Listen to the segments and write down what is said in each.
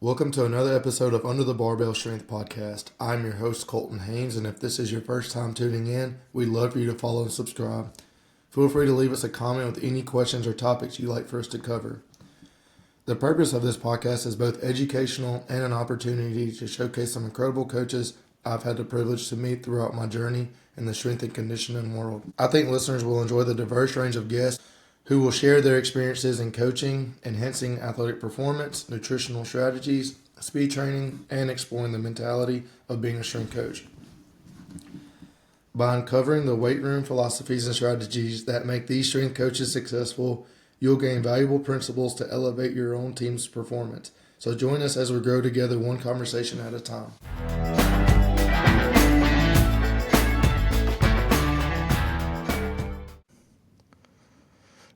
Welcome to another episode of Under the Barbell Strength podcast. I'm your host, Colton Haynes, and if this is your first time tuning in, we'd love for you to follow and subscribe. Feel free to leave us a comment with any questions or topics you'd like for us to cover. The purpose of this podcast is both educational and an opportunity to showcase some incredible coaches I've had the privilege to meet throughout my journey in the strength and conditioning world. I think listeners will enjoy the diverse range of guests who will share their experiences in coaching, enhancing athletic performance, nutritional strategies, speed training, and exploring the mentality of being a strength coach. By uncovering the weight room philosophies and strategies that make these strength coaches successful, you'll gain valuable principles to elevate your own team's performance. So join us as we grow together one conversation at a time.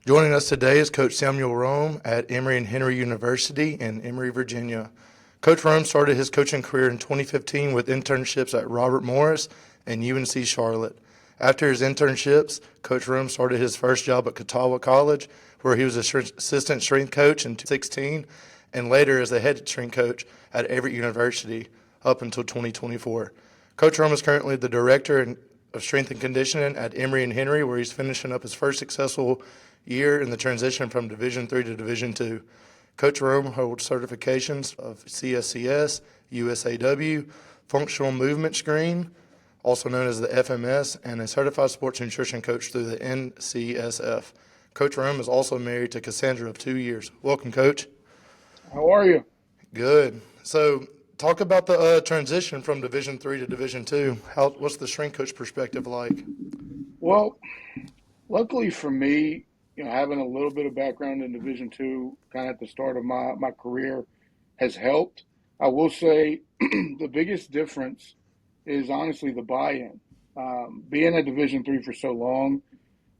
Joining us today is Coach Samuel Roome at Emory Henry University in Emory, Virginia. Coach Roome started his coaching career in 2015 with internships at Robert Morris and UNC Charlotte. After his internships, Coach Roome started his first job at Catawba College, where he was assistant strength coach in 2016, and later as the head strength coach at Everett University up until 2024. Coach Roome is currently the director of strength and conditioning at Emory Henry, where he's finishing up his first successful year in the transition from Division III to Division II. Coach Roome holds certifications of CSCS, USAW, Functional Movement Screen, also known as the FMS, and a Certified Sports Nutrition Coach through the NCSF. Coach Roome is also married to Cassandra of 2 years. Welcome, Coach. How are you? Good. So talk about the transition from Division III to Division II. What's the strength coach perspective like? Well, luckily for me, having a little bit of background in Division II, kind of at the start of my career, has helped. I will say the biggest difference is honestly the buy-in. Being at Division III for so long,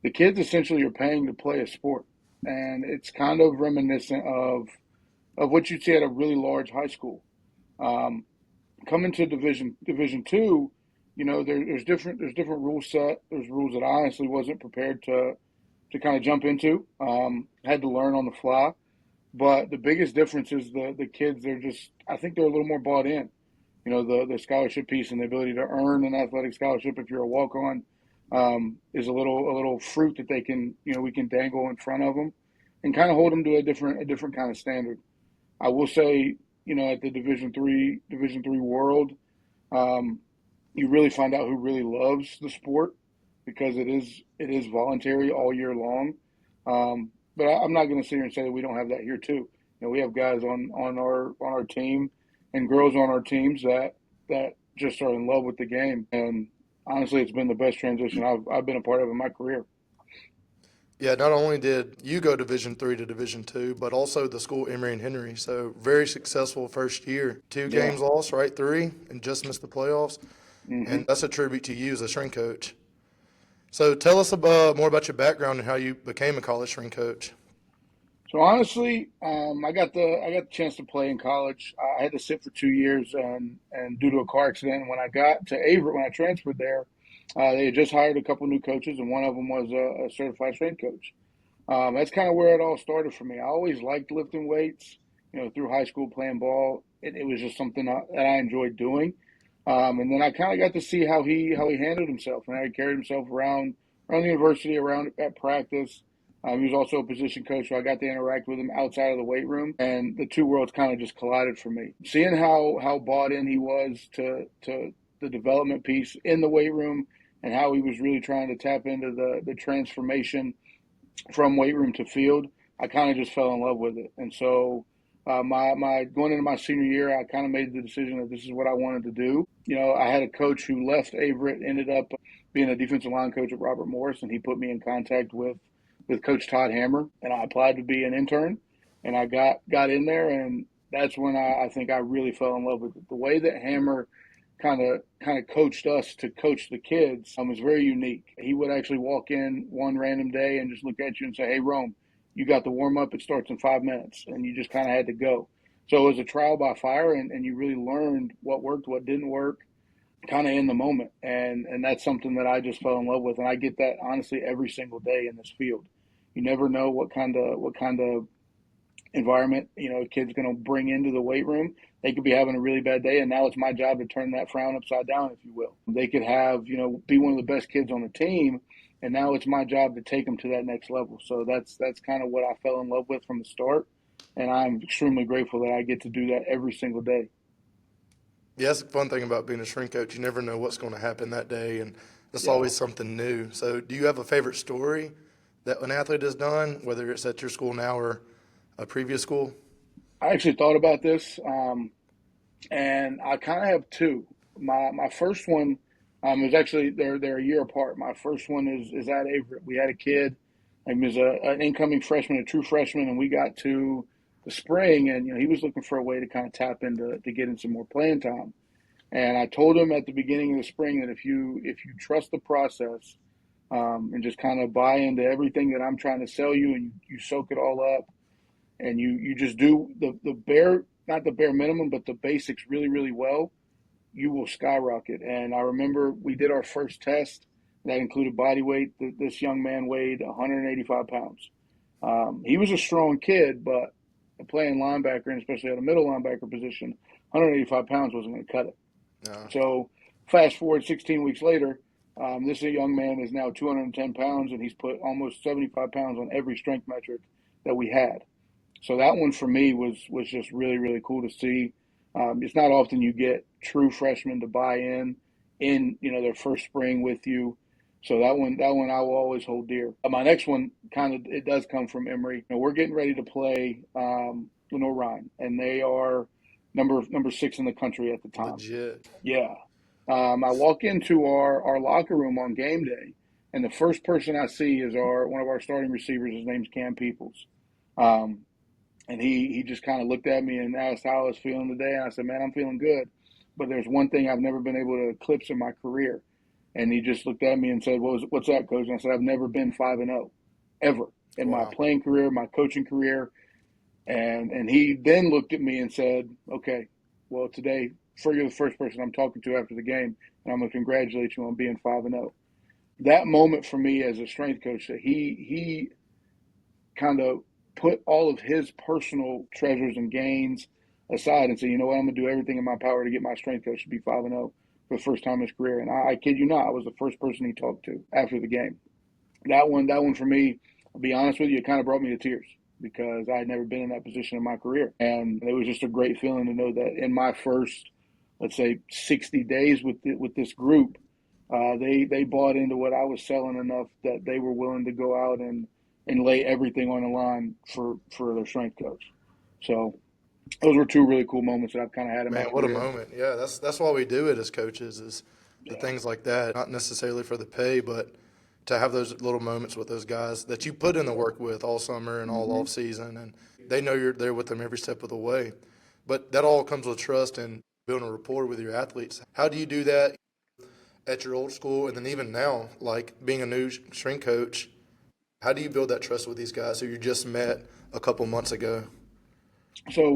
the kids essentially are paying to play a sport, and it's kind of reminiscent of what you'd see at a really large high school. Coming to Division II, there's different rule set. There's rules that I honestly wasn't prepared to kind of jump into. Had to learn on the fly. But the biggest difference is the kids, I think they're a little more bought in. The scholarship piece and the ability to earn an athletic scholarship if you're a walk-on is a little fruit that we can dangle in front of them and kind of hold them to a different kind of standard. I will say, at the Division III world, you really find out who really loves the sport because it is voluntary all year long. But I'm not going to sit here and say that we don't have that here too. We have guys on our team and girls on our teams that just are in love with the game. And honestly, it's been the best transition I've been a part of in my career. Yeah, not only did you go Division III to Division II, but also the school Emory Henry. So very successful first year. 2 games lost, right? 3, and just missed the playoffs. Mm-hmm. And that's a tribute to you as a strength coach. So tell us more about your background and how you became a college strength coach. So honestly, I got the chance to play in college. I had to sit for 2 years, and due to a car accident, when I got to Everett, when I transferred there, they had just hired a couple new coaches, and one of them was a certified strength coach. That's kind of where it all started for me. I always liked lifting weights, through high school playing ball. It was just something that I enjoyed doing. And then I kind of got to see how he handled himself and how he carried himself around the university, around at practice. He was also a position coach, so I got to interact with him outside of the weight room, and the two worlds kind of just collided for me. Seeing how bought in he was to the development piece in the weight room and how he was really trying to tap into the transformation from weight room to field, I kind of just fell in love with it. And so my going into my senior year, I kind of made the decision that this is what I wanted to do. I had a coach who left Everett, ended up being a defensive line coach at Robert Morris, and he put me in contact with Coach Todd Hammer, and I applied to be an intern, and I got in there, and that's when I think I really fell in love with it. The way that Hammer kind of coached us to coach the kids was very unique. He would actually walk in one random day and just look at you and say, "Hey, Rome, you got the warm-up. It starts in 5 minutes," and you just kind of had to go. So it was a trial by fire, and you really learned what worked, what didn't work, kind of in the moment. And that's something that I just fell in love with, and I get that honestly every single day in this field. You never know what kind of environment, a kid's going to bring into the weight room. They could be having a really bad day, and now it's my job to turn that frown upside down, if you will. They could have, be one of the best kids on the team, and now it's my job to take them to that next level. So that's kind of what I fell in love with from the start, and I'm extremely grateful that I get to do that every single day. Yeah, that's the fun thing about being a strength coach. You never know what's going to happen that day, and it's Yeah. always something new. So do you have a favorite story that an athlete has done, whether it's at your school now or a previous school? I actually thought about this, and I kind of have two. My first one is actually they're a year apart. My first one is at Averett. We had a kid, he was an incoming freshman, a true freshman, and we got to the spring, and he was looking for a way to kind of tap into to get in some more playing time. And I told him at the beginning of the spring that if you trust the process, and just kind of buy into everything that I'm trying to sell you, and you soak it all up, and you just do the bare, not the bare minimum, but the basics really, really well, you will skyrocket. And I remember we did our first test that included body weight. This young man weighed 185 pounds. He was a strong kid, but playing linebacker, and especially at a middle linebacker position, 185 pounds wasn't going to cut it. No. So fast forward 16 weeks later, this young man is now 210 pounds, and he's put almost 75 pounds on every strength metric that we had. So that one for me was just really, really cool to see. It's not often you get true freshmen to buy in their first spring with you. So that one I will always hold dear. My next one it does come from Emory. We're getting ready to play Ryan, and they are number 6 in the country at the time. Legit. Yeah. I walk into our locker room on game day, and the first person I see is one of our starting receivers. His name's Cam Peoples. And he just kind of looked at me and asked how I was feeling today. And I said, man, I'm feeling good. But there's one thing I've never been able to eclipse in my career. And he just looked at me and said, what's that, Coach? And I said, I've never been 5-0, ever, in my playing career, my coaching career. And he then looked at me and said, okay, well, today, you're the first person I'm talking to after the game, and I'm going to congratulate you on being 5-0. That moment for me as a strength coach, that he kind of put all of his personal treasures and gains aside and say, you know what, I'm going to do everything in my power to get my strength coach to be 5-0 for the first time in his career. And I kid you not, I was the first person he talked to after the game. That one for me, I'll be honest with you, it kind of brought me to tears because I had never been in that position in my career. And it was just a great feeling to know that in my first, let's say, 60 days with this group, they bought into what I was selling enough that they were willing to go out and lay everything on the line for their strength coach. So those were two really cool moments that I've kind of had in my career. Man, what a moment. Yeah, that's why we do it as coaches is the things like that, not necessarily for the pay, but to have those little moments with those guys that you put in the work with all summer and all off season, and they know you're there with them every step of the way. But that all comes with trust and building a rapport with your athletes. How do you do that at your old school and then even now, like being a new strength coach? How do you build that trust with these guys who you just met a couple months ago? So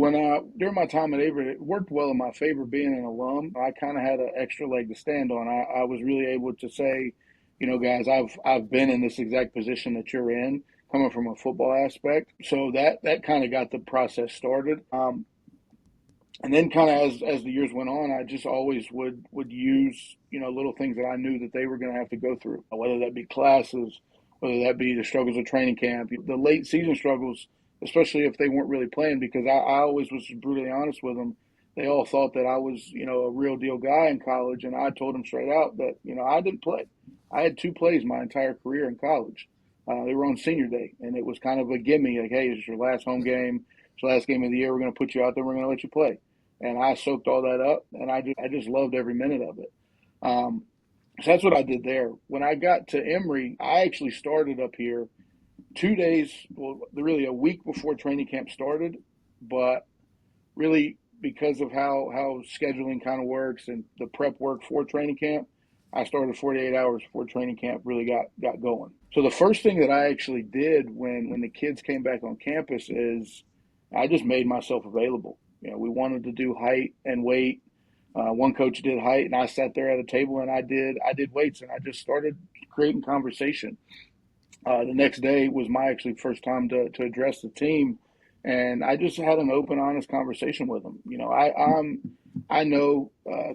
during my time at Averett, it worked well in my favor being an alum. I kind of had an extra leg to stand on. I was really able to say, guys, I've been in this exact position that you're in, coming from a football aspect. So that kind of got the process started. And then kind of as the years went on, I just always would use, little things that I knew that they were going to have to go through, whether that be classes, whether that be the struggles of training camp, the late season struggles, especially if they weren't really playing, because I always was brutally honest with them. They all thought that I was, a real deal guy in college, and I told them straight out that, I didn't play. I had 2 plays my entire career in college. They were on senior day, and it was kind of a gimme, like, hey, it's your last home game, it's your last game of the year, we're going to put you out there, we're going to let you play. And I soaked all that up, and I just loved every minute of it. So that's what I did there. When I got to Emory, I actually started up here 2 days, well, really a week before training camp started, but really because of how scheduling kind of works and the prep work for training camp, I started 48 hours before training camp really got going. So the first thing that I actually did when the kids came back on campus is I just made myself available. We wanted to do height and weight. One coach did height, and I sat there at a table and I did weights, and I just started creating conversation. The next day was my actually first time to address the team, And I just had an open, honest conversation with him. I know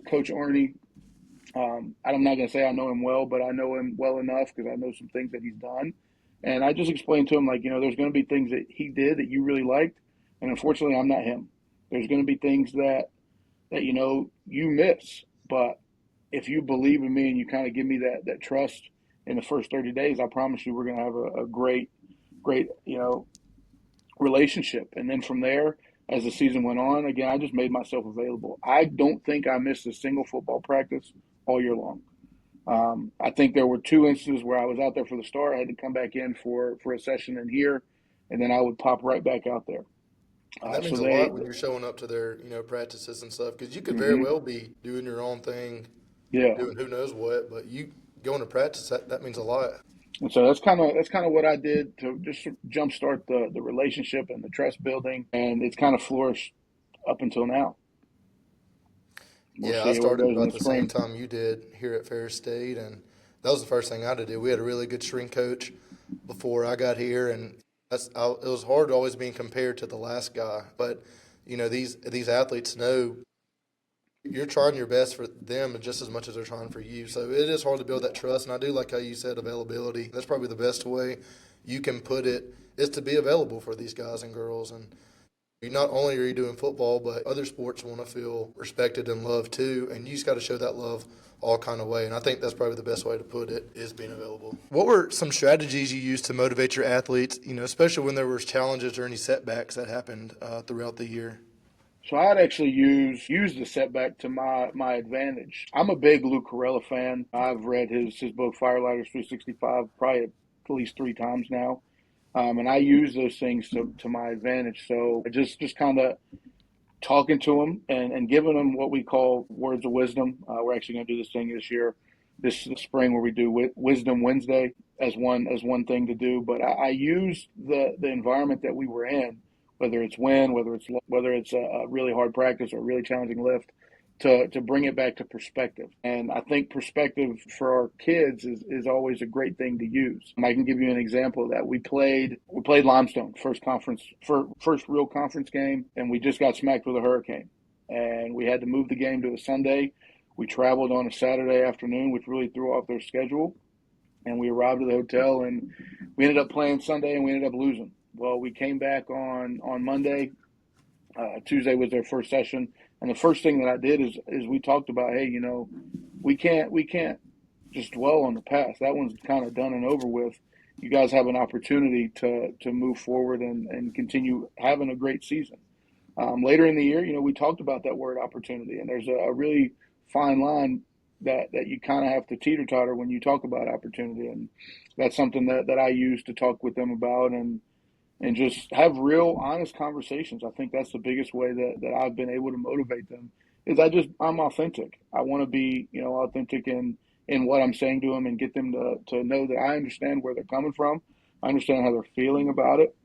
Coach Orney. I'm not going to say I know him well, but I know him well enough because I know some things that he's done. And I just explained to him, like, there's going to be things that he did that you really liked. And unfortunately, I'm not him. There's going to be things that you miss. But if you believe in me and you kind of give me that trust in the first 30 days, I promise you we're going to have a great, relationship. And then from there, as the season went on, again, I just made myself available. I don't think I missed a single football practice all year long. I think there were two instances where I was out there for the start. I had to come back in for a session in here, and then I would pop right back out there. And that So means a they, lot when you're showing up to their, practices and stuff, because you could very mm-hmm, well be doing your own thing, yeah. doing who knows what, but you going to practice, that means a lot. And so that's kind of what I did to just jumpstart the relationship and the trust building, and it's kind of flourished up until now. We'll Yeah, I see where it started goes in about the the same spring. time you did here at Ferris State, and that was the first thing I had to do. We had a really good strength coach before I got here, and it was hard always being compared to the last guy. But these athletes know you're trying your best for them just as much as they're trying for you. So it is hard to build that trust, and I do like how you said availability. That's probably the best way you can put it, is to be available for these guys and girls. And not only are you doing football, but other sports want to feel respected and loved too, and you just got to show that love all kind of way. And I think that's probably the best way to put it, is being available. What were some strategies you used to motivate your athletes, especially when there was challenges or any setbacks that happened throughout the year? So I'd actually use the setback to my advantage. I'm a big Lou Carella fan. I've read his book Firelighters 365 probably at least 3 times now. And I use those things to my advantage. So just kind of talking to them and giving them what we call words of wisdom. We're actually going to do this thing this spring, where we do Wisdom Wednesday as one thing to do. But I use the environment that we were in, whether it's whether it's a really hard practice or a really challenging lift, to bring it back to perspective. And I think perspective for our kids is always a great thing to use. And I can give you an example of that. We played Limestone, first real conference game, and we just got smacked with a hurricane. And we had to move the game to a Sunday. We traveled on a Saturday afternoon, which really threw off their schedule. And we arrived at the hotel, and we ended up playing Sunday, and we ended up losing. Well, we came back on Monday. Tuesday was their first session, and the first thing that I did is we talked about, hey, we can't just dwell on the past. That one's kind of done and over with. You guys have an opportunity to move forward and continue having a great season. Later in the year, we talked about that word opportunity, and there's a really fine line that you kind of have to teeter-totter when you talk about opportunity, and that's something that I use to talk with them about, and just have real honest conversations. I think that's the biggest way that I've been able to motivate them, is I'm authentic. I want to be, authentic in what I'm saying to them, and get them to know that I understand where they're coming from. I understand how they're feeling about it.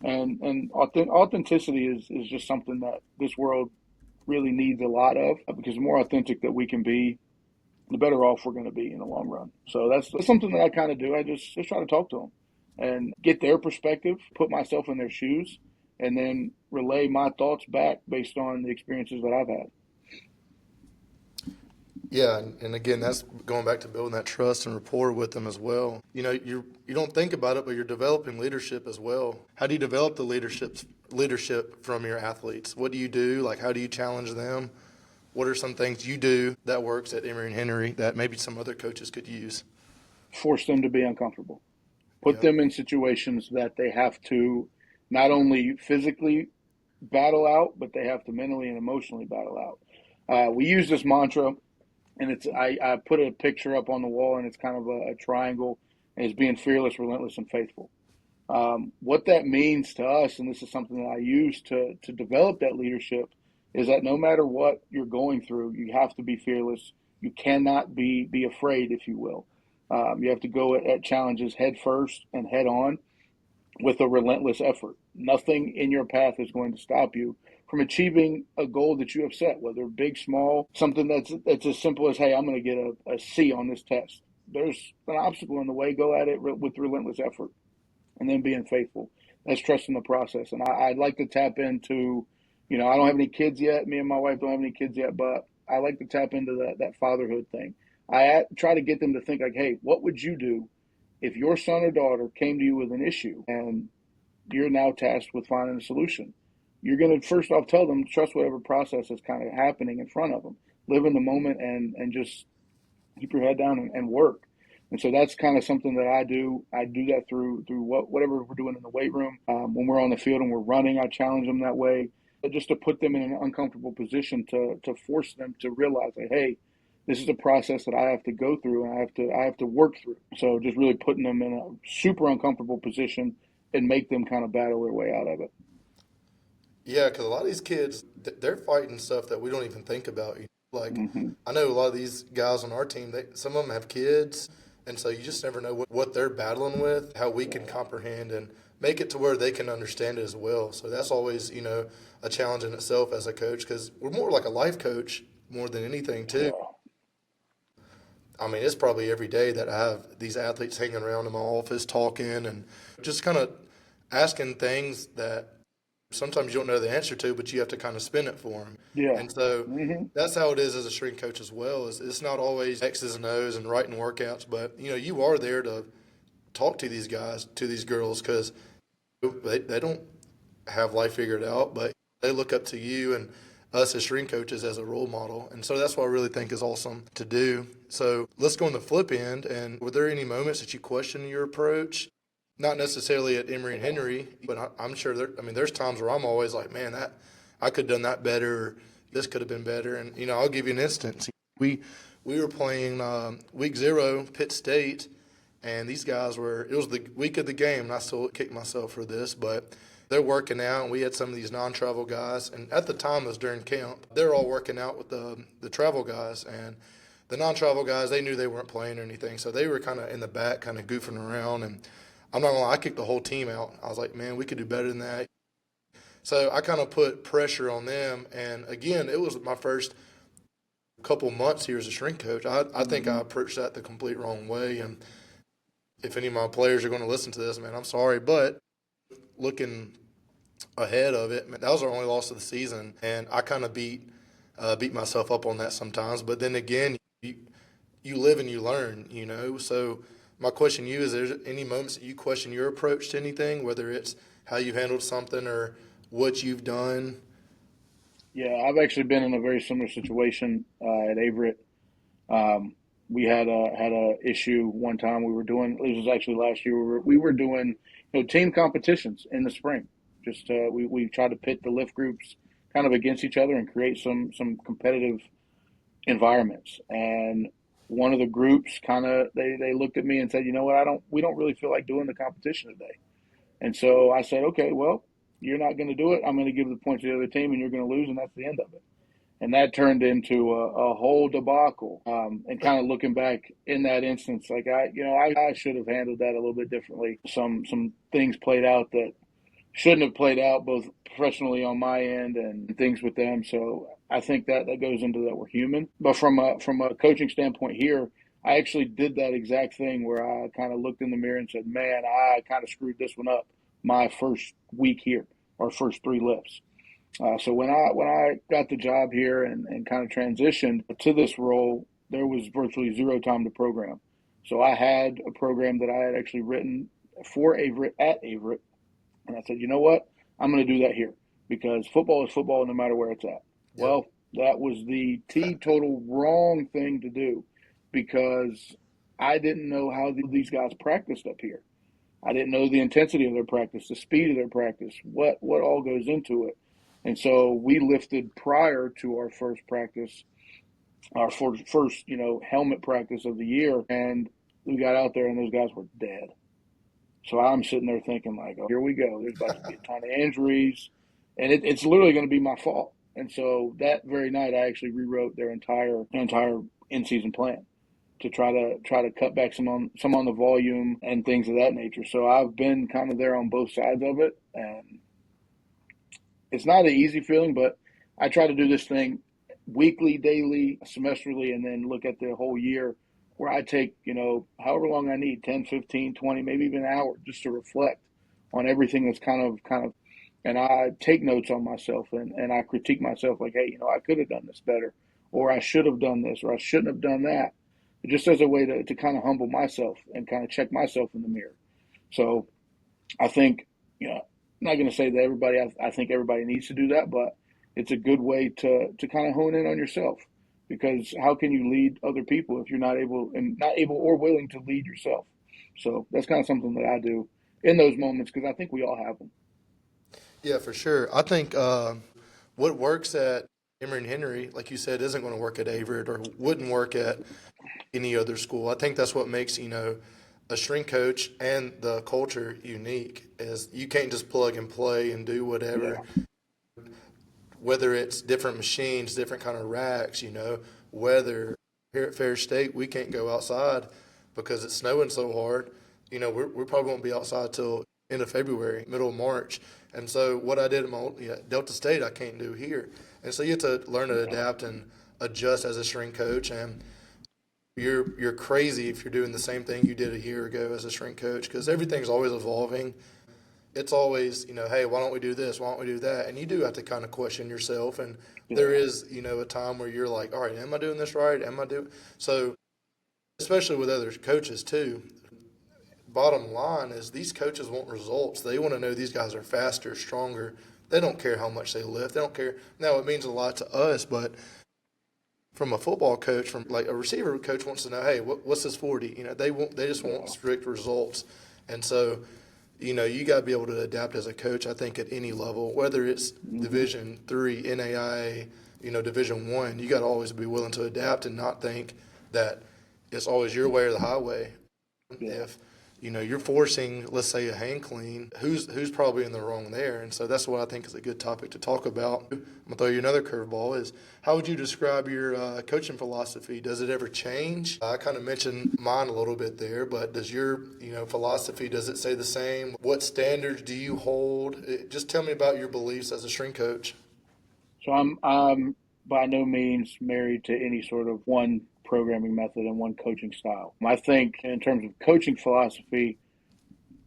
And authenticity is just something that this world really needs a lot of, because the more authentic that we can be, the better off we're going to be in the long run. So that's something that I kind of do. I just try to talk to them and get their perspective, put myself in their shoes, and then relay my thoughts back based on the experiences that I've had. Yeah, and again, that's going back to building that trust and rapport with them as well. You don't think about it, but you're developing leadership as well. How do you develop the leadership from your athletes? What do you do? Like, how do you challenge them? What are some things you do that works at Emory Henry that maybe some other coaches could use? Force them to be uncomfortable. Put Yep. them in situations that they have to not only physically battle out, but they have to mentally and emotionally battle out. We use this mantra, and I put a picture up on the wall, and it's kind of a triangle, and it's being fearless, relentless, and faithful. What that means to us, and this is something that I use to develop that leadership, is that no matter what you're going through, you have to be fearless. You cannot be afraid, if you will. You have to go at challenges head first and head on with a relentless effort. Nothing in your path is going to stop you from achieving a goal that you have set, whether big, small, something that's as simple as, hey, I'm going to get a C on this test. There's an obstacle in the way. Go at it with relentless effort, and then being faithful. That's trusting the process. And I'd like to tap into, I don't have any kids yet. Me and my wife don't have any kids yet, but I like to tap into that fatherhood thing. Try to get them to think like, hey, what would you do if your son or daughter came to you with an issue and you're now tasked with finding a solution? You're going to first off tell them trust whatever process is kind of happening in front of them. Live in the moment and just keep your head down and work. And so that's kind of something that I do. I do that through whatever we're doing in the weight room. When we're on the field and we're running, I challenge them that way, just to put them in an uncomfortable position to force them to realize that, hey, this is a process that I have to go through and I have to work through. So just really putting them in a super uncomfortable position and make them kind of battle their way out of it. Yeah, because a lot of these kids, they're fighting stuff that we don't even think about. Like, Mm-hmm. I know a lot of these guys on our team, some of them have kids, and so you just never know what they're battling with, how we can comprehend and make it to where they can understand it as well. So that's always, a challenge in itself as a coach, because we're more like a life coach more than anything, too. Yeah. I mean, it's probably every day that I have these athletes hanging around in my office talking and just kind of asking things that sometimes you don't know the answer to, but you have to kind of spin it for them. Yeah. And so Mm-hmm. that's how it is as a strength coach as well. Is it's not always X's and O's and writing workouts, but you are there to talk to these guys, to these girls, because they don't have life figured out, but they look up to you and us as strength coaches as a role model. And so that's what I really think is awesome to do. So let's go on the flip end. And were there any moments that you questioned your approach? Not necessarily at Emory and Henry, but I'm sure there's times where I'm always like, man, that I could have done that better. Or this could have been better. And, I'll give you an instance. We were playing week 0, Pitt State, and these guys it was the week of the game, and I still kick myself for this, but they're working out, and we had some of these non-travel guys, and at the time it was during camp. They're all working out with the travel guys, and the non-travel guys, they knew they weren't playing or anything, so they were kind of in the back, kind of goofing around, and I'm not gonna lie, I kicked the whole team out. I was like, man, we could do better than that. So I kind of put pressure on them, and again, it was my first couple months here as a strength coach. I think I Mm-hmm. approached that the complete wrong way, and if any of my players are going to listen to this, man, I'm sorry, but looking ahead of it, man, that was our only loss of the season, and I kind of beat myself up on that sometimes. But then again, you live and you learn, So my question to you is: there any moments that you question your approach to anything, whether it's how you handled something or what you've done? Yeah, I've actually been in a very similar situation at Averett. Um, we had a issue one time. We were doing, this was actually last year. We were doing team competitions in the spring. Just we tried to pit the lift groups kind of against each other and create some competitive environments. And one of the groups kind of they looked at me and said, you know what, we don't really feel like doing the competition today. And so I said, okay, well, you're not going to do it. I'm going to give the points to the other team, and you're going to lose, and that's the end of it. And that turned into a whole debacle. And kind of looking back in that instance, like I should have handled that a little bit differently. Some things played out that shouldn't have played out, both professionally on my end and things with them. So I think that goes into that we're human. But from a coaching standpoint here, I actually did that exact thing where I kind of looked in the mirror and said, man, I kind of screwed this one up my first week here, or first 3 lifts. So when I got the job here and kind of transitioned to this role, there was virtually zero time to program. So I had a program that I had actually written for Averett at Averett, and I said, you know what, I'm going to do that here because football is football no matter where it's at. Yep. Well, that was the total wrong thing to do because I didn't know how these guys practiced up here. I didn't know the intensity of their practice, the speed of their practice, what all goes into it. And so we lifted prior to our first practice, our first helmet practice of the year, and we got out there and those guys were dead. So I'm sitting there thinking like, oh, here we go. There's about to be a ton of injuries, and it's literally going to be my fault. And so that very night, I actually rewrote their entire in-season plan to try to cut back some on the volume and things of that nature. So I've been kind of there on both sides of it, and it's not an easy feeling, but I try to do this thing weekly, daily, semesterly, and then look at the whole year where I take, however long I need, 10, 15, 20, maybe even an hour just to reflect on everything that's kind of, and I take notes on myself and I critique myself like, hey, I could have done this better, or I should have done this, or I shouldn't have done that. Just as a way to kind of humble myself and kind of check myself in the mirror. So I think, I'm not going to say that everybody, I think everybody needs to do that, but it's a good way to kind of hone in on yourself, because how can you lead other people if you're not able or willing to lead yourself? So that's kind of something that I do in those moments, because I think we all have them. Yeah, for sure. I think what works at Emory and Henry, like you said, isn't going to work at Averett or wouldn't work at any other school. I think that's what makes, a strength coach and the culture unique is you can't just plug and play and do whatever, Yeah, whether it's different machines, different kind of racks, whether here at Fair State, we can't go outside because it's snowing so hard. We probably won't be outside till end of February, middle of March. And so what I did at my Delta State, I can't do here. And so you have to learn to adapt and adjust as a strength coach. And you're crazy if you're doing the same thing you did a year ago as a strength coach because everything's always evolving. It's always, hey, why don't we do this? Why don't we do that? And you do have to kind of question yourself. And there yeah, is, a time where you're like, all right, am I doing this right? Am I doing so? Especially with other coaches too. Bottom line is these coaches want results. They want to know these guys are faster, stronger. They don't care how much they lift. They don't care. Now it means a lot to us, but from a football coach, from like a receiver coach wants to know, hey, what's this 40? They just want yeah. strict results, and so you got to be able to adapt as a coach. I think at any level, whether it's Hmm. Division III, NAIA, Division I, you got to always be willing to adapt and not think that it's always your way or the highway. Yeah. If you're forcing, let's say, a hang clean, who's probably in the wrong there? And so that's what I think is a good topic to talk about. I'm gonna throw you another curveball. Is how would you describe your coaching philosophy? Does it ever change? I kind of mentioned mine a little bit there, but does your philosophy, does it stay the same? What standards do you hold? Just tell me about your beliefs as a strength coach. So I'm by no means married to any sort of one programming method and one coaching style. I think in terms of coaching philosophy,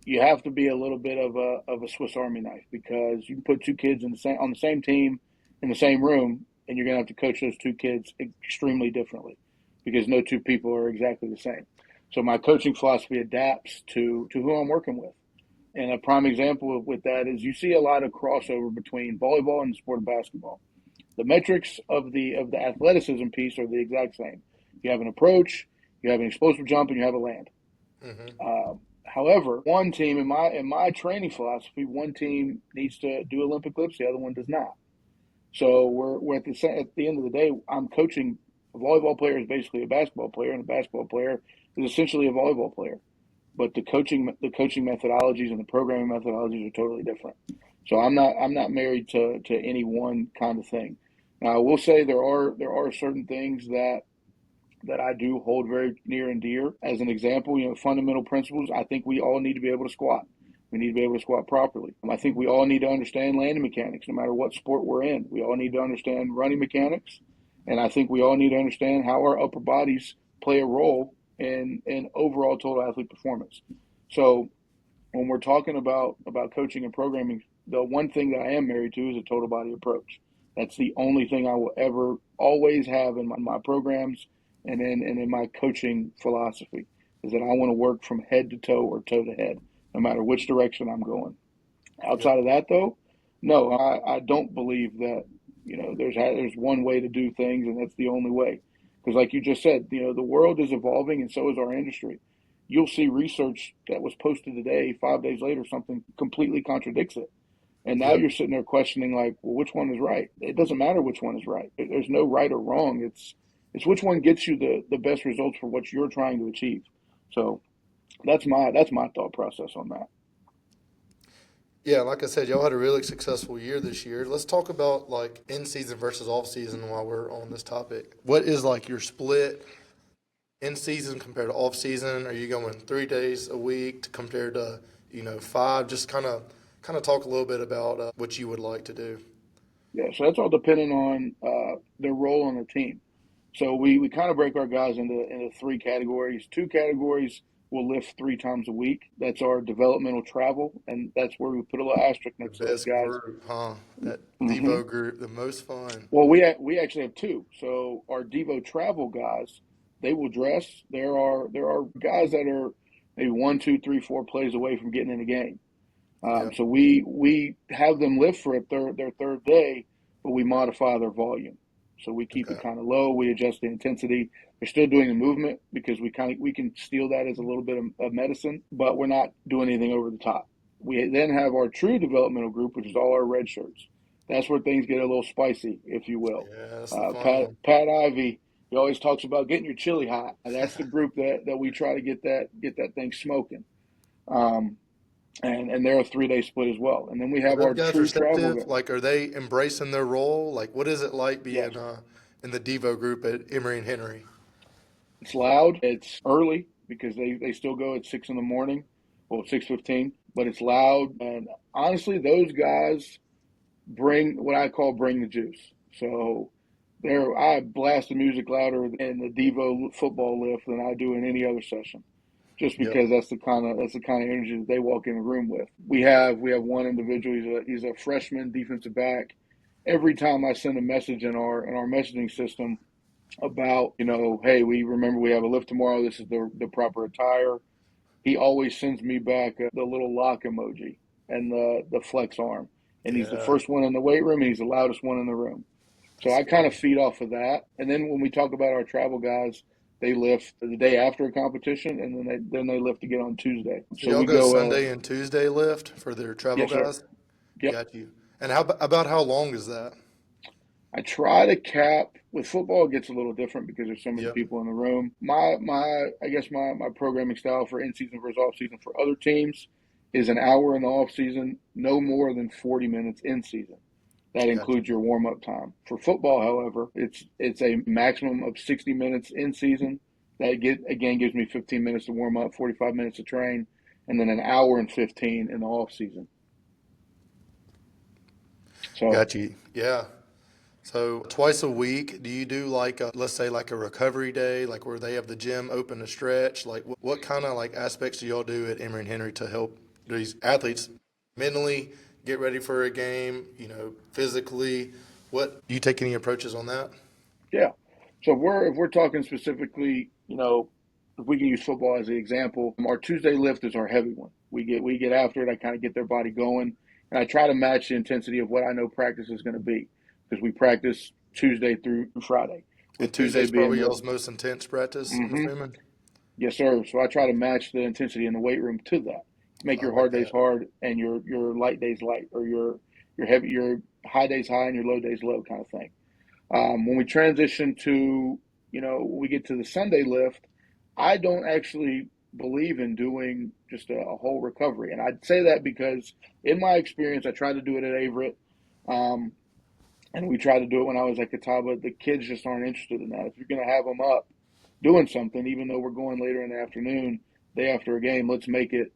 you have to be a little bit of a Swiss Army knife, because you can put two kids on the same team in the same room, and you're going to have to coach those two kids extremely differently, because no two people are exactly the same. So my coaching philosophy adapts to who I'm working with. And a prime example with that is you see a lot of crossover between volleyball and the sport of basketball. The metrics of the athleticism piece are the exact same. You have an approach, you have an explosive jump, and you have a land. Mm-hmm. However, one team in my training philosophy, one team needs to do Olympic lifts, the other one does not. So we're at the end of the day, I'm coaching. A volleyball player is basically a basketball player, and a basketball player is essentially a volleyball player. But the coaching methodologies and the programming methodologies are totally different. So I'm not married to any one kind of thing. Now I will say there are certain things that I do hold very near and dear. As an example, fundamental principles. I think we all need to be able to squat. We need to be able to squat properly. I think we all need to understand landing mechanics, no matter what sport we're in. We all need to understand running mechanics, and I think we all need to understand how our upper bodies play a role in overall total athlete performance. So when we're talking about coaching and programming, the one thing that I am married to is a total body approach. That's the only thing I will ever always have in my programs and in my coaching philosophy, is that I want to work from head to toe or toe to head, no matter which direction I'm going. Yep. Outside of that, though, no, I don't believe that there's one way to do things and that's the only way. Because, like you just said, the world is evolving and so is our industry. You'll see research that was posted today, 5 days later, something completely contradicts it. And now Yep. you're sitting there questioning, like, well, which one is right? It doesn't matter which one is right. There's no right or wrong. It's which one gets you the best results for what you're trying to achieve. So that's my thought process on that. Yeah, like I said, y'all had a really successful year this year. Let's talk about like in season versus off season while we're on this topic. What is like your split in season compared to off season? Are you going 3 days a week compared to five? Just kind of talk a little bit about what you would like to do. Yeah, so that's all depending on their role on the team. So we kind of break our guys into three categories. Two categories will lift 3 times a week. That's our developmental travel, and that's where we put a little asterisk The next to those best guys. group, huh? That Hmm. Devo group, the most fun. Well, we actually have two. So our Devo travel guys, they will dress. There are guys that are maybe one, two, three, 4 plays away from getting in the game. Yep. So we have them lift for their third day, but we modify their volume. So we keep it Okay. kind of low. We adjust the intensity. They're still doing the movement because we can steal that as a little bit of medicine, but we're not doing anything over the top. We then have our true developmental group, which is all our red shirts. That's where things get a little spicy, if you will. Yeah, that's the fun Pat one. Pat Ivy, he always talks about getting your chili hot. And that's the group that we try to get that thing smoking. Um, and they're a 3 day split as well. And then we Are have those our guys true travel receptive? guys. Like, are they embracing their role? Like, what is it like Yes, being in the Devo group at Emory and Henry? it's loud. It's early because they still go at 6 in the morning, well 6:15. But it's loud, and honestly, those guys bring what I call bring the juice. So there, I blast the music louder in the Devo football lift than I do in any other session, just Yep. because that's the kind of energy that they walk in the room with. We have one individual. He's a freshman defensive back. Every time I send a message in our messaging system about, hey, we remember we have a lift tomorrow. This is the proper attire. He always sends me back the little lock emoji and the flex arm. And he's the Yeah, first one in the weight room, and he's the loudest one in the room. So that's I kind of funny. feed off of that. And then when we talk about our travel guys, they lift the day after a competition, and then they lift again on Tuesday. So So y'all we go go, Sunday and Tuesday lift for their travel yes, sir. guys? Yep. Got you. And about how long is that? I try to cap with football. It gets a little different because there's so many Yep. people in the room. My I guess my programming style for in season versus off season for other teams is an hour in the off season, no more than 40 minutes in season. That Got you. includes your warm up time. For football, however, it's a maximum of 60 minutes in season. Again gives me 15 minutes to warm up, 45 minutes to train, and then an hour and 15 in the off season. So Got you. Yeah. So twice a week, do you do like let's say like a recovery day, like where they have the gym open to stretch? Like what kind of like aspects do y'all do at Emory and Henry to help these athletes mentally get ready for a game? Physically. What do you take any approaches on that? yeah. So if we're talking specifically, if we can use football as the example, our Tuesday lift is our heavy one. We get after it. I kind of get their body going, and I try to match the intensity of what I know practice is going to be because we practice Tuesday through Friday, And with Tuesday Tuesday's being probably the y'all's most intense practice, I'm mm-hmm, assuming. yes sir. So I try to match the intensity in the weight room to that. Make I your like hard days that. hard and your light days light, or your high days high and your low days low kind of thing. When we transition to, we get to the Sunday lift, I don't actually believe in doing just a whole recovery. And I'd say that because in my experience, I tried to do it at Averett, um, and we tried to do it when I was at Catawba. The kids just aren't interested in that. If you're going to have them up doing something, even though we're going later in the afternoon, day after a game, let's make it,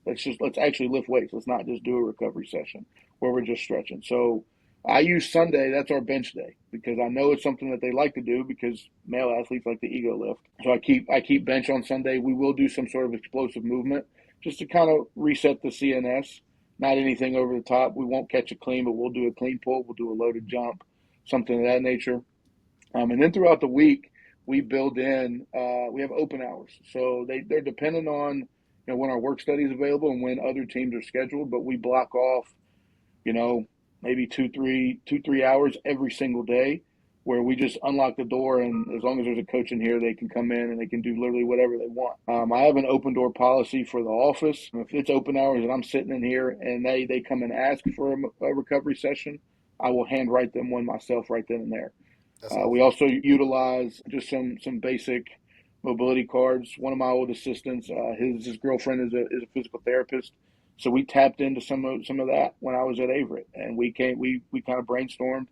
let's actually lift weights. Let's not just do a recovery session where we're just stretching. So I use Sunday, that's our bench day, because I know it's something that they like to do because male athletes like the ego lift. So I keep bench on Sunday. We will do some sort of explosive movement just to kind of reset the CNS. Not anything over the top. We won't catch a clean, but we'll do a clean pull. We'll do a loaded jump, something of that nature. And then throughout the week, we build in, we have open hours. So they're dependent on, when our work study is available and when other teams are scheduled, but we block off, you know, maybe 2, 3 hours every single day where we just unlock the door. And as long as there's a coach in here, they can come in and they can do literally whatever they want. I have an open door policy for the office. If it's open hours and I'm sitting in here and they come and ask for a recovery session, I will handwrite them one myself right then and there. That's We awesome. also utilize just some basic mobility cards. One of my old assistants, his girlfriend is a physical therapist, so we tapped into some of that when I was at Averett, and we kind of brainstormed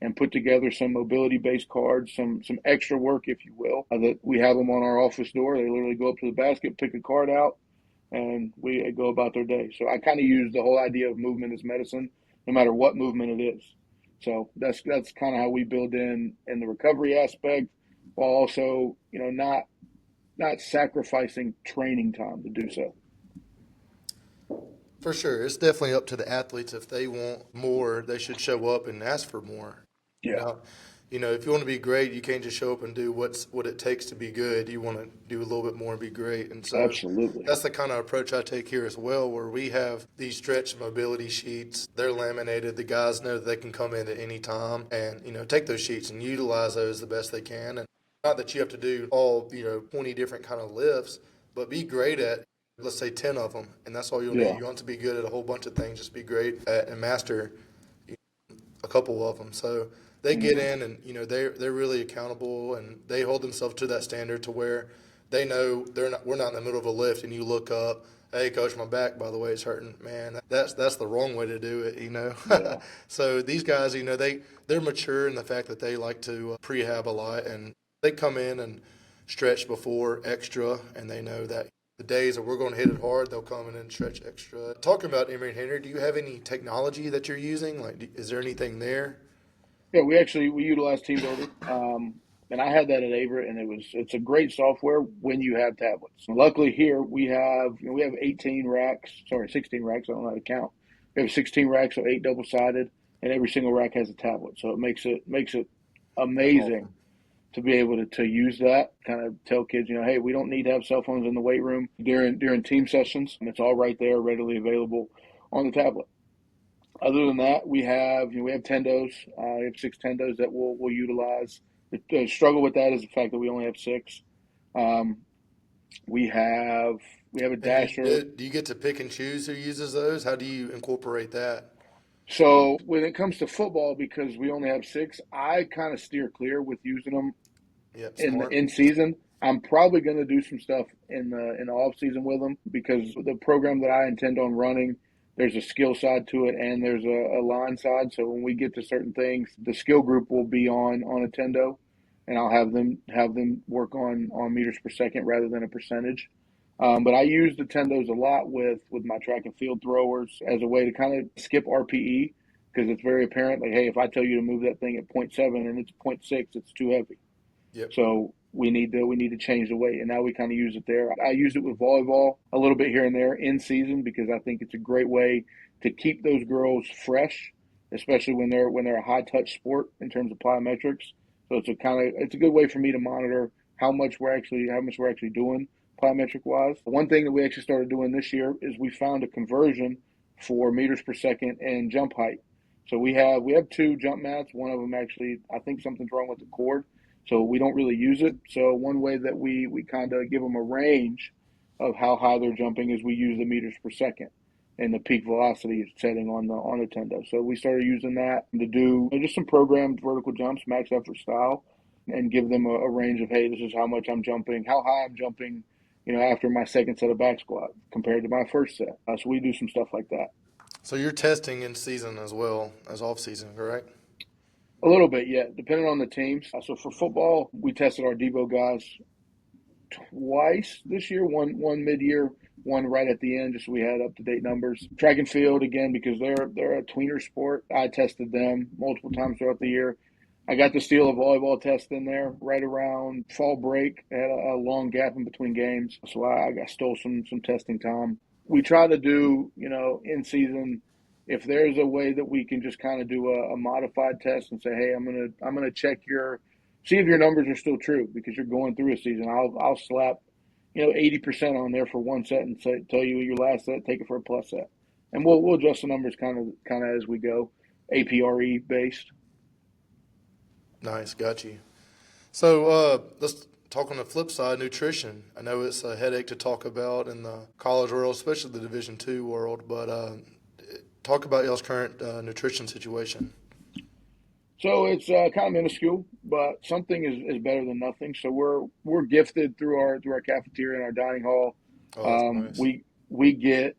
and put together some mobility based cards, some extra work, if you will, that we have them on our office door. They literally go up to the basket, pick a card out, and we go about their day. So I kind of use the whole idea of movement as medicine, no matter what movement it is. So that's kind of how we build in the recovery aspect, while also not not sacrificing training time to do so. For sure. It's definitely up to the athletes. If they want more, they should show up and ask for more. Yeah, Now, if you want to be great, you can't just show up and do what it takes to be good. You want to do a little bit more and be great. And so absolutely. that's the kind of approach I take here as well, where we have these stretch mobility sheets. They're laminated. The guys know that they can come in at any time and, take those sheets and utilize those the best they can. And not that you have to do all, 20 different kind of lifts, but be great at, let's say, 10 of them. And that's all you'll need. Yeah. You want to be good at a whole bunch of things. Just be great at and master a couple of them. So they get Mhm. in, and they're really accountable, and they hold themselves to that standard to where they know we're not in the middle of a lift, and you look up, hey coach, my back by the way is hurting. Man, that's the wrong way to do it. Yeah. So these guys, they're mature in the fact that they like to prehab a lot, and they come in and stretch before extra, and they know that the days that we're going to hit it hard, they'll come in and stretch extra. Talking about Emory Henry, do you have any technology that you're using? Like, is there anything there? Yeah, we utilize Team Builder, and I had that at Averett, and it's a great software when you have tablets. Luckily here we have 18 racks, sorry 16 racks. I don't know how to count. We have 16 racks, so 8 double sided, and every single rack has a tablet. So it makes it That's amazing awesome. to be able to use that. Kind of tell kids, hey, we don't need to have cell phones in the weight room during team sessions. And it's all right there, readily available on the tablet. Other than that, we have tendos. We have 6 tendos that we'll utilize. The struggle with that is the fact that we only have 6. Um, we have we have a And dasher. do you get to pick and choose who uses those? How do you incorporate that? So when it comes to football, because we only have 6, I kind of steer clear with using them Yep, in the smart. in season. I'm probably going to do some stuff in the off season with them because the program that I intend on running, there's a skill side to it and there's a line side. So when we get to certain things, the skill group will be on a tendo, and I'll have them work on meters per second rather than a percentage. But I use the tendos a lot with my track and field throwers as a way to kind of skip RPE because it's very apparent. Like, hey, if I tell you to move that thing at point 0.7 and it's point 0.6, it's too heavy. Yep. So we need to change the weight, and now we kind of use it there. I use it with volleyball a little bit here and there in season because I think it's a great way to keep those girls fresh, especially when they're a high touch sport in terms of plyometrics. So it's a good way for me to monitor how much we're actually doing plyometric wise. One thing that we actually started doing this year is we found a conversion for meters per second and jump height. So we have 2 jump mats. One of them actually, I think something's wrong with the cord, so we don't really use it. So one way that we kind of give them a range of how high they're jumping is we use the meters per second and the peak velocity setting on the tendo. So we started using that to do just some programmed vertical jumps, max effort style, and give them a range of, hey, this is how much I'm jumping, how high I'm jumping, after my second set of back squat compared to my first set. So we do some stuff like that. So you're testing in season as well as off season, correct? A little bit, yeah, depending on the teams. So for football, we tested our Devo guys twice this year. One mid year, one right at the end, just so we had up to date numbers. Track and field again because they're a tweener sport. I tested them multiple times throughout the year. I got to steal a volleyball test in there right around fall break. I had a long gap in between games, so I stole some testing time. We try to do in season. If there's a way that we can just kind of do a modified test and say, hey, I'm gonna check see if your numbers are still true because you're going through a season. I'll slap 80% on there for one set and tell you your last set, take it for a plus set, and we'll adjust the numbers kind of as we go, APRE based. Nice, got you. So let's talk on the flip side, nutrition. I know it's a headache to talk about in the college world, especially the Division II world, but talk about y'all's current nutrition situation. So it's kind of minuscule, but something is better than nothing. So we're gifted through our cafeteria and our dining hall. Oh, that's nice. We get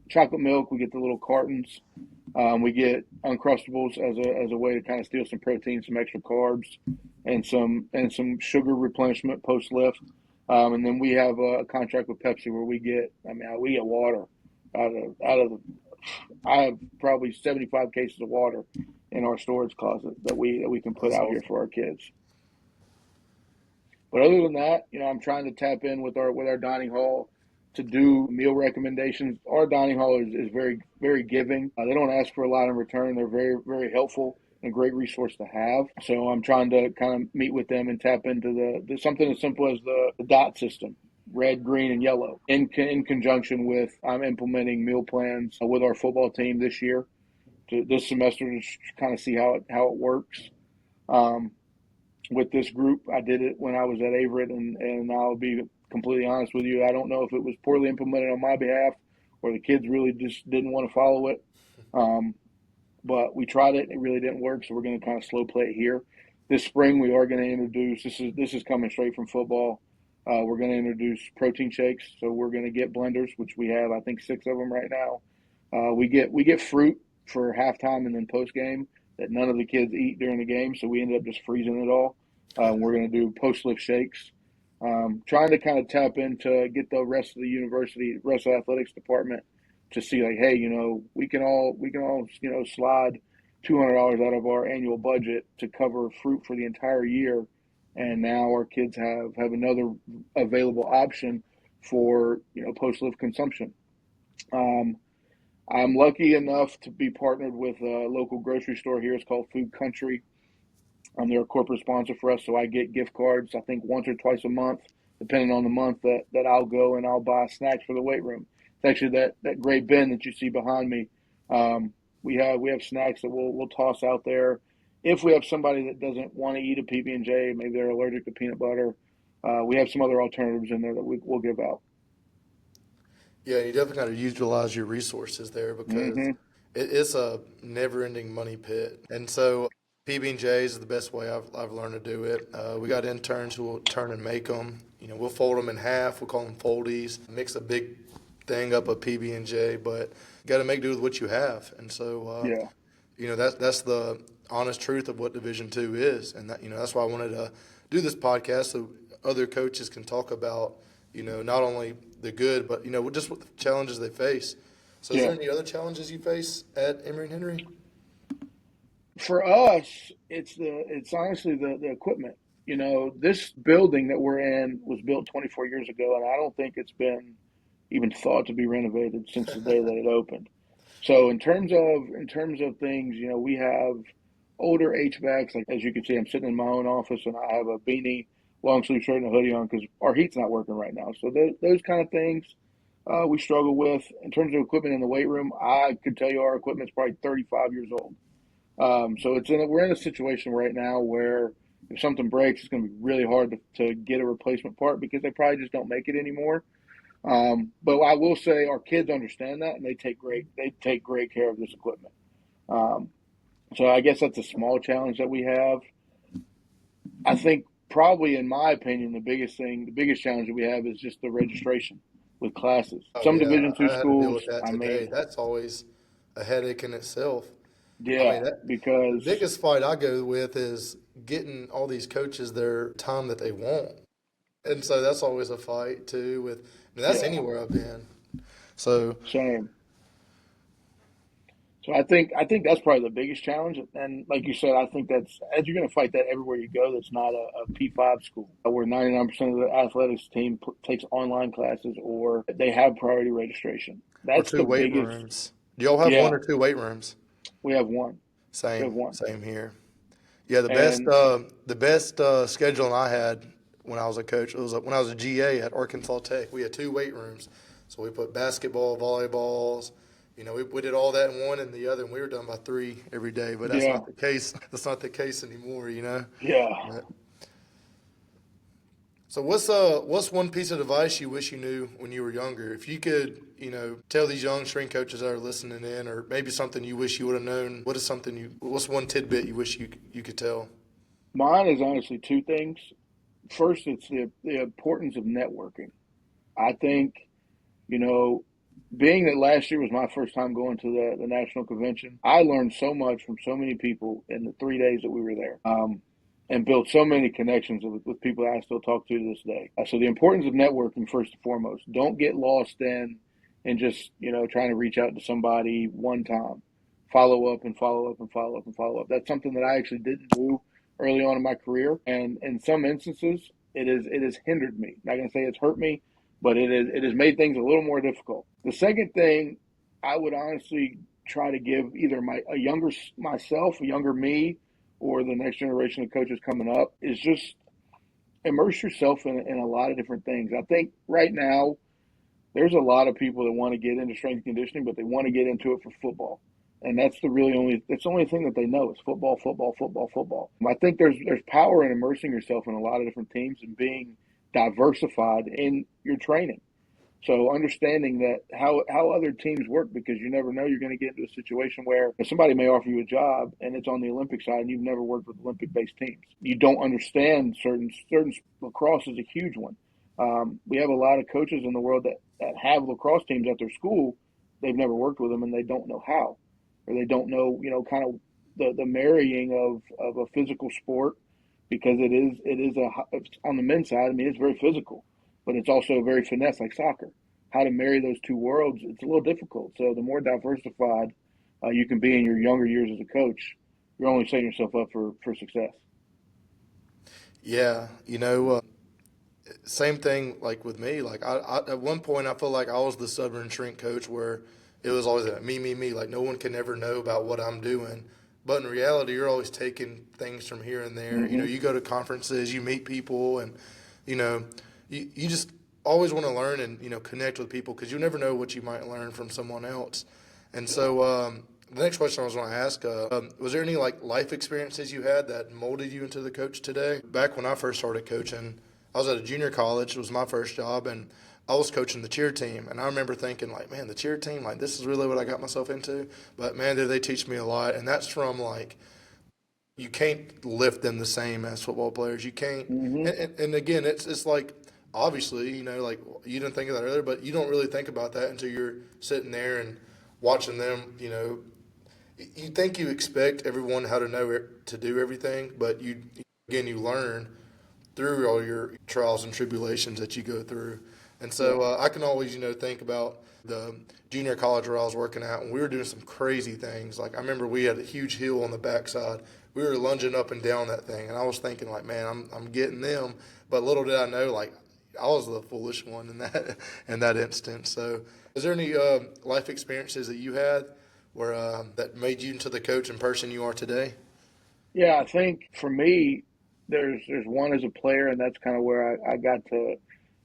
chocolate milk. We get the little cartons. We get Uncrustables as a way to kind of steal some protein, some extra carbs, and some sugar replenishment post lift. And then we have a contract with Pepsi where we get water out of I have probably 75 cases of water in our storage closet that we can put That's out here awesome. for our kids. But other than that, I'm trying to tap in with our dining hall to do meal recommendations. Our dining hall is very, very giving. They don't ask for a lot in return. They're very, very helpful and a great resource to have. So I'm trying to kind of meet with them and tap into the something as simple as the dot system, red, green, and yellow, in conjunction with I'm implementing meal plans with our football team this year, this semester, to kind of see how it works. Um, with this group, I did it when I was at Averett, and I'll be completely honest with you, I don't know if it was poorly implemented on my behalf or the kids really just didn't want to follow it. Um, but we tried it; it really didn't work. So we're going to kind of slow play it here. This spring, we are going to introduce. This is coming straight from football. We're going to introduce protein shakes. So we're going to get blenders, which we have, I think, 6 of them right now. We get fruit for halftime and then post game that none of the kids eat during the game. So we ended up just freezing it all. We're going to do post lift shakes. Trying to kind of tap into get the rest of the university, rest of the athletics department to see like, hey, we can all slide $200 out of our annual budget to cover fruit for the entire year, and now our kids have another available option for post lift consumption. Um, I'm lucky enough to be partnered with a local grocery store here. It's called Food Country. They're a corporate sponsor for us, so I get gift cards, I think, once or twice a month, depending on the month that I'll go and I'll buy snacks for the weight room. It's actually that great bin that you see behind me. We have snacks that we'll toss out there. If we have somebody that doesn't want to eat a PB&J, maybe they're allergic to peanut butter, we have some other alternatives in there that we'll give out. Yeah, you definitely got to utilize your resources there because Mm-hmm. it's a never-ending money pit. And so PB&Js is the best way I've learned to do it. We got interns who will turn and make them. We'll fold them in half. We'll call them foldies. Mix a big thing up of PB&J, but you got to make do with what you have. And so, Yeah. that's the honest truth of what Division II is, and that's why I wanted to do this podcast so other coaches can talk about not only the good, but just what the challenges they face. So, is there Yeah. any other challenges you face at Emory Henry? For us, it's honestly the equipment. This building that we're in was built 24 years ago, and I don't think it's been even thought to be renovated since the day that it opened. So in terms of things, we have older HVACs. Like as you can see, I'm sitting in my own office and I have a beanie, long sleeve shirt, and a hoodie on because our heat's not working right now. So those kind of things we struggle with. In terms of equipment in the weight room, I could tell you our equipment's probably 35 years old. So we're in a situation right now where if something breaks, it's going to be really hard to get a replacement part because they probably just don't make it anymore. But I will say our kids understand that and they take great care of this equipment. Um, so I guess that's a small challenge that we have. I think probably in my opinion the biggest challenge that we have is just the registration with classes. Oh Some yeah, Division two I had to deal schools, with that I today. mean, That's always a headache in itself. I yeah, mean, the because biggest fight I go with is getting all these coaches their time that they want, and so that's always a fight too. And that's yeah, anywhere I've been. So same. So I think that's probably the biggest challenge. And like you said, I think that's as you're going to fight that everywhere you go. That's not a P5 school where 99% of the athletics team takes online classes or they have priority registration. or That's two the weight biggest. rooms. Do y'all have one Yeah, or two weight rooms? we have one. We have Same, one. same here. Yeah, And the best scheduling I had when I was a coach, it was when I was a GA at Arkansas Tech. We had two weight rooms, so we put basketball, volleyballs. We did all that in one and the other, and we were done by 3 every day. But that's yeah, not the case. That's not the case anymore. yeah. But, so what's one piece of advice you wish you knew when you were younger? If you could, tell these young strength coaches that are listening in, or maybe something you wish you would have known. What's one tidbit you wish you could tell? Mine is honestly two things. First, it's the importance of networking. I think you know being that last year was my first time going to the national convention, I learned so much from so many people in the 3 days that we were there, and built so many connections with people that I still talk to this day. So the importance of networking, first and foremost. Don't get lost in just trying to reach out to somebody one time. Follow up and follow up and follow up and follow up. That's something that I actually didn't do early on in my career, and in some instances. it has hindered me. Not going to say it's hurt me, but it has made things a little more difficult. The second thing I would honestly try to give either a younger myself, a younger me, or the next generation of coaches coming up is just immerse yourself in a lot of different things. I think right now there's a lot of people that want to get into strength and conditioning, but they want to get into it for football. And that's that's the only thing that they know is football, football, football, football. I think there's power in immersing yourself in a lot of different teams and being diversified in your training. So understanding that how other teams work, because you never know, you're going to get into a situation where somebody may offer you a job and it's on the Olympic side and you've never worked with Olympic-based teams. You don't understand certain lacrosse is a huge one. We have a lot of coaches in the world that have lacrosse teams at their school. They've never worked with them and they don't know how, or they don't know, kind of the marrying of a physical sport, because it's on the men's side. I mean, it's very physical, but it's also very finesse, like soccer. How to marry those two worlds, it's a little difficult. So the more diversified you can be in your younger years as a coach, you're only setting yourself up for success. Yeah, same thing like with me. Like I at one point I feel like I was the stubborn shrink coach where it was always a me, me, me. Like no one can ever know about what I'm doing. But in reality, you're always taking things from here and there. Mm-hmm. You go to conferences, you meet people, and you know, you just always want to learn and connect with people because you never know what you might learn from someone else. And so the next question I was going to ask, was there any like life experiences you had that molded you into the coach today? Back when I first started coaching, I was at a junior college. It was my first job, and I was coaching the cheer team. And I remember thinking, like, man, the cheer team, like, this is really what I got myself into. But, man, did they teach me a lot. And that's from, like, you can't lift them the same as football players. You can't. Mm-hmm. And again, it's like, obviously, like, you didn't think of that earlier, but you don't really think about that until you're sitting there and watching them, you think you expect everyone how to know to do everything, but you learn through all your trials and tribulations that you go through. And so I can always, think about the junior college where I was working at, and we were doing some crazy things. Like I remember we had a huge hill on the backside. We were lunging up and down that thing, and I was thinking like, man, I'm getting them. But little did I know, like I was the foolish one in that instance. So, is there any life experiences that you had where that made you into the coach and person you are today? Yeah, I think for me, there's one as a player, and that's kind of where I got to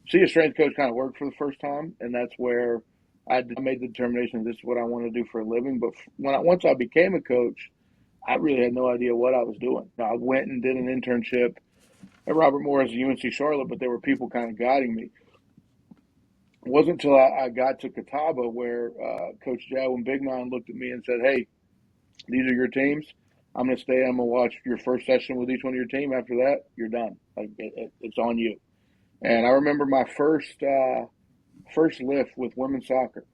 see a strength coach kind of work for the first time, and that's where I made the determination this is what I want to do for a living. But once I became a coach, I really had no idea what I was doing. I went and did an internship at Robert Morris at UNC Charlotte, but there were people kind of guiding me. It wasn't until I got to Catawba where Coach Jadwin Bignon looked at me and said, "Hey, these are your teams. I'm going to stay. I'm going to watch your first session with each one of your team. After that, you're done. Like it's on you." And I remember my first lift with women's soccer,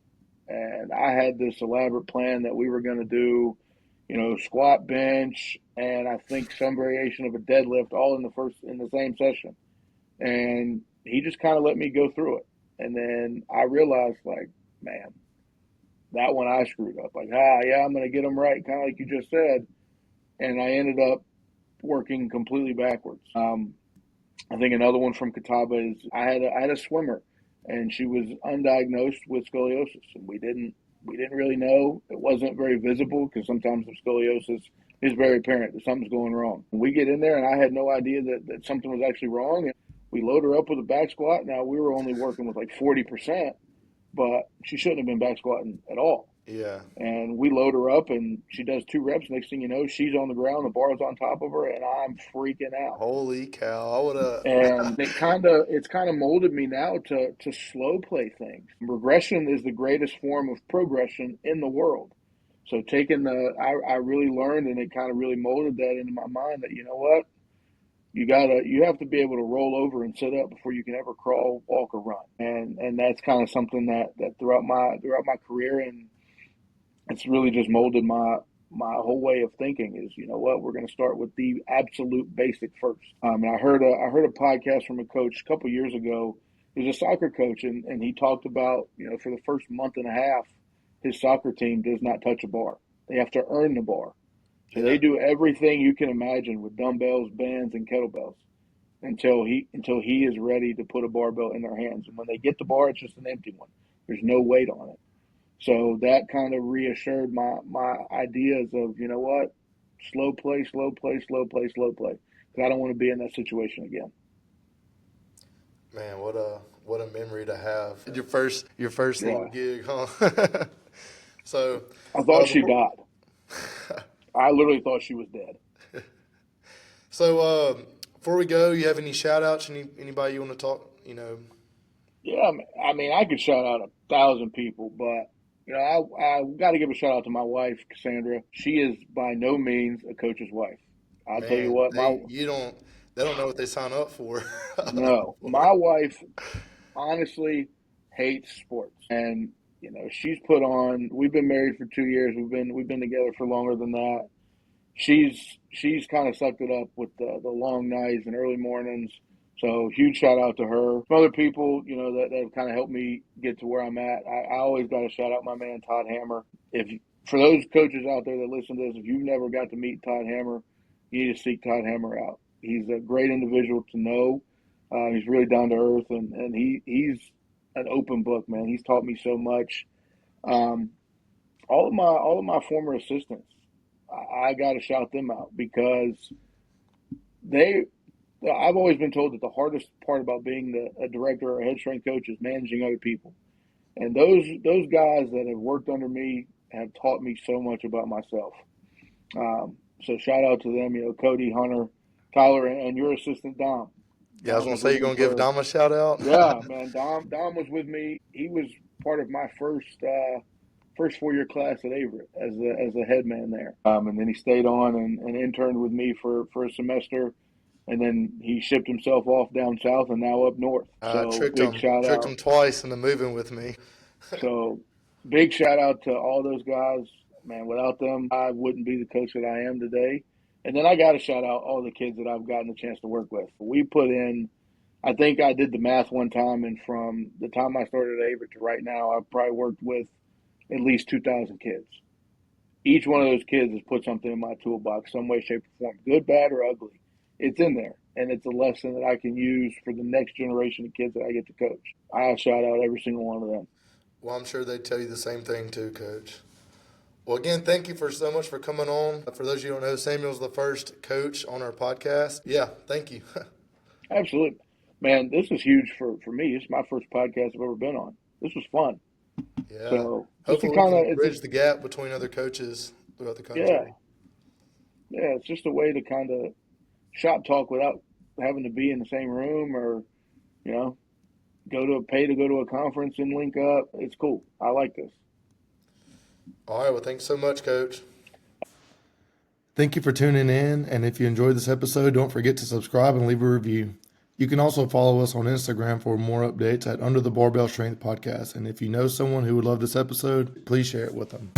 and I had this elaborate plan that we were going to do, squat, bench, and I think some variation of a deadlift, all in the same session. And he just kind of let me go through it, and then I realized, like, man, that one I screwed up. Like, yeah, I'm going to get them right, kind of like you just said. And I ended up working completely backwards. I think another one from Catawba is I had a swimmer, and she was undiagnosed with scoliosis, and we didn't really know. It wasn't very visible because sometimes with scoliosis is very apparent that something's going wrong. We get in there, and I had no idea that something was actually wrong. And we load her up with a back squat. Now we were only working with like 40%, but she shouldn't have been back squatting at all. Yeah. And we load her up, and she does 2 reps. Next thing you know, she's on the ground, the bar's on top of her, and I'm freaking out. Holy cow! I would have. And it's kind of molded me now to slow play things. Regression is the greatest form of progression in the world. So I really learned, and it kind of really molded that into my mind that, you know what, you have to be able to roll over and sit up before you can ever crawl, walk, or run. And that's kind of something that throughout my career, and it's really just molded my whole way of thinking is, you know what, we're going to start with the absolute basic first. And I heard a podcast from a coach a couple years ago. He was a soccer coach, and he talked about, for the first month and a half, his soccer team does not touch a bar. They have to earn the bar. So Yeah. they do everything you can imagine with dumbbells, bands, and kettlebells. until he is ready to put a barbell in their hands. And when they get the bar, it's just an empty one. There's no weight on it. So that kind of reassured my ideas of, you know what, slow play, slow play, slow play, slow play. Because I don't want to be in that situation again. Man, what a memory to have. Your first little Yeah. gig, huh? So I thought she before, died. I literally thought she was dead. before we go, you have any shout outs? Anybody you want to talk? Yeah, I mean, I could shout out 1,000 people, but I got to give a shout out to my wife, Cassandra. She is by no means a coach's wife. I'll tell you Man, what, they don't know what they sign up for. no, my wife honestly hates sports, and she's put on. We've been married for 2 years. We've been together for longer than that. She's kind of sucked it up with the long nights and early mornings. So huge shout out to her. Some other people, that have kind of helped me get to where I'm at. I always got to shout out my man Todd Hammer. If For those coaches out there that listen to this, if you've never got to meet Todd Hammer, you need to seek Todd Hammer out. He's a great individual to know. He's really down to earth, and he's an open book, man. He's taught me so much. Um, all of my former assistants, I got to shout them out because I've always been told that the hardest part about being a director or a head strength coach is managing other people. And those guys that have worked under me have taught me so much about myself. So shout out to them, Cody, Hunter, Tyler, and your assistant Dom. Yeah, I was Dom gonna was say with you're me gonna give for Dom a shout out. Yeah, man. Dom was with me. He was part of my first 4-year class at Averett as a head man there. And then he stayed on and interned with me for a semester. And then he shipped himself off down south and now up north. So big shout Tricked out. him twice into moving with me. So big shout out to all those guys. Man, without them, I wouldn't be the coach that I am today. And then I got to shout out all the kids that I've gotten the chance to work with. We put in, I think I did the math one time, and from the time I started at Averett to right now, I've probably worked with at least 2,000 kids. Each one of those kids has put something in my toolbox, some way, shape, or form, good, bad, or ugly. It's in there, and it's a lesson that I can use for the next generation of kids that I get to coach. I shout out every single one of them. Well, I'm sure they'd tell you the same thing too, Coach. Well, again, thank you so much for coming on. For those of you who don't know, Samuel's the first coach on our podcast. Yeah, thank you. Absolutely. Man, this is huge for me. It's my first podcast I've ever been on. This was fun. Yeah. So hopefully we can bridge the gap between other coaches throughout the country. Yeah, it's just a way to kind of shop talk without having to be in the same room or, pay to go to a conference and link up. It's cool. I like this. All right. Well, thanks so much, Coach. Thank you for tuning in. And if you enjoyed this episode, don't forget to subscribe and leave a review. You can also follow us on Instagram for more updates at Under the Barbell Strength Podcast. And if you know someone who would love this episode, please share it with them.